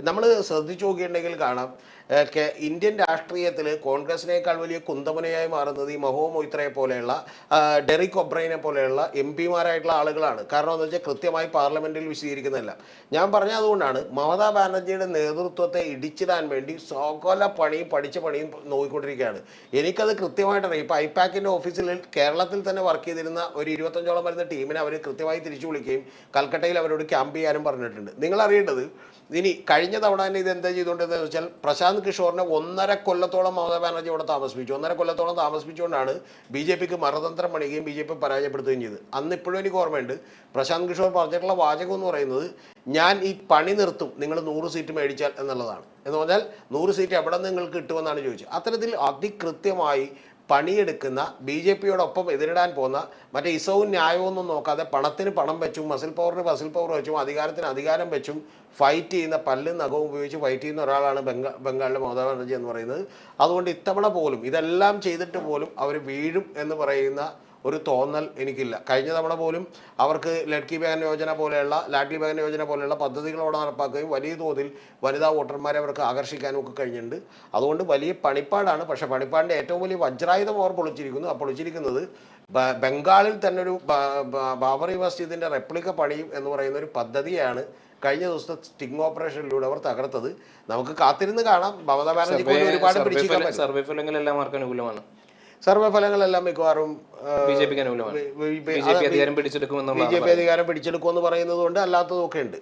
നമ്മൾ ശ്രദ്ധിച്ചു നോക്കിയിട്ടുണ്ടെങ്കിൽ കാണാം ഇന്ത്യൻ രാഷ്ട്രീയത്തിൽ കോൺഗ്രസിനേക്കാൾ വലിയ കുന്തമുനയായി മാറുന്നത് ഈ മഹോ മൊയ്ത്രയെ പോലെയുള്ള ഡെറിക് ഒബ്രൈനെ പോലെയുള്ള എം പിമാരായിട്ടുള്ള ആളുകളാണ്. കാരണം എന്ന് വെച്ചാൽ കൃത്യമായി പാർലമെന്റിൽ വിശദീകരിക്കുന്നില്ല. ഞാൻ പറഞ്ഞ അതുകൊണ്ടാണ് മമതാ ബാനർജിയുടെ നേതൃത്വത്തെ ഇടിച്ചിടാൻ വേണ്ടി സകല പണിയും പഠിച്ച പണിയും നോക്കിക്കൊണ്ടിരിക്കുകയാണ്. എനിക്കത് കൃത്യമായിട്ടറിയാം. ഇപ്പോൾ ഐപാക്കിൻ്റെ ഓഫീസിൽ കേരളത്തിൽ തന്നെ വർക്ക് ചെയ്തിരുന്ന ഒരു 25ഓളം വരുന്ന ടീമിനെ അവർ കൃത്യമായി തിരിച്ചു വിളിക്കുകയും കൽക്കട്ടയിൽ അവരോട് ക്യാമ്പ് ചെയ്യാനും പറഞ്ഞിട്ടുണ്ട്. നിങ്ങൾ അറിയേണ്ടത് ഇനി കഴിഞ്ഞ തവണ തന്നെ ഇത് എന്താ ചെയ്തുകൊണ്ടെന്ന് വെച്ചാൽ പ്രശാന്ത് കിഷോറിനെ 1.5 കൊല്ലത്തോളം മമതാ ബാനർജി ഇവിടെ താമസിപ്പിച്ചു. 1.5 കൊല്ലത്തോളം താമസിപ്പിച്ചുകൊണ്ടാണ് ബി ജെ പിക്ക് മറുതന്ത്രം പണിയുകയും ബി ജെ പി പരാജയപ്പെടുത്തുകയും ചെയ്തത്. അന്ന് ഇപ്പോഴും എനിക്ക് ഓർമ്മയുണ്ട് പ്രശാന്ത് കിഷോർ പറഞ്ഞിട്ടുള്ള വാചകം എന്ന് പറയുന്നത്, ഞാൻ ഈ പണി നിർത്തും നിങ്ങൾ 100 സീറ്റ് മേടിച്ചാൽ എന്നുള്ളതാണ്. എന്ന് പറഞ്ഞാൽ 100 സീറ്റ് എവിടെ നിന്ന് നിങ്ങൾക്ക് കിട്ടുമെന്നാണ് ചോദിച്ചത്. അത്തരത്തിൽ അതികൃത്യമായി പണിയെടുക്കുന്ന ബി ജെ പിയോടൊപ്പം എതിരിടാൻ പോകുന്ന മറ്റേ ഇസവും ന്യായവും ഒന്നും നോക്കാതെ പണത്തിന് പണം വെച്ചും മസിൽ പവറിന് മസിൽ പവർ വെച്ചും അധികാരത്തിന് അധികാരം വെച്ചും ഫൈറ്റ് ചെയ്യുന്ന പല്ലും നഖവും ഉപയോഗിച്ച് ഫൈറ്റ് ചെയ്യുന്ന ഒരാളാണ് ബംഗാളിലെ മമതാ ബാനർജി എന്ന് പറയുന്നത്. അതുകൊണ്ട് ഇത്തവണ പോലും ഇതെല്ലാം ചെയ്തിട്ട് പോലും അവർ വീഴും എന്ന് പറയുന്ന ഒരു തോന്നൽ എനിക്കില്ല. കഴിഞ്ഞ തവണ പോലും അവർക്ക് ലഡ്കി ബഹൻ യോജന പോലെയുള്ള ലാഡ്ലി ബഹൻ യോജന പോലെയുള്ള പദ്ധതികളോടെ നടപ്പാക്കുകയും വലിയ തോതിൽ വനിതാ വോട്ടർമാരെ അവർക്ക് ആകർഷിക്കാനും ഒക്കെ കഴിഞ്ഞിട്ടുണ്ട്. അതുകൊണ്ട് വലിയ പണിപ്പാടാണ്. പക്ഷേ പണിപ്പാടിൻ്റെ ഏറ്റവും വലിയ വജ്രായുധം അവർ പൊളിച്ചിരിക്കുന്നു. ആ പൊളിച്ചിരിക്കുന്നത് ബംഗാളിൽ തന്നെ ഒരു ബാബറി മസ്ജിദിൻ്റെ റെപ്ലിക്ക പണിയും എന്ന് പറയുന്ന ഒരു പദ്ധതിയാണ് കഴിഞ്ഞ ദിവസത്തെ സ്റ്റിംഗ് ഓപ്പറേഷനിലൂടെ അവർ തകർത്തത്. നമുക്ക് കാത്തിരുന്ന് കാണാം. മമതാ ബാനർജിക്ക് ഒരുപാട് പിടിച്ചിരിക്കാൻ പറ്റും. സർവേ ഫലങ്ങളെല്ലാം മിക്കവാറും ബി ജെ പി അധികാരം പിടിച്ചെടുക്കുമെന്ന് പറയുന്നത് കൊണ്ട് അല്ലാത്തതൊക്കെ ഉണ്ട്.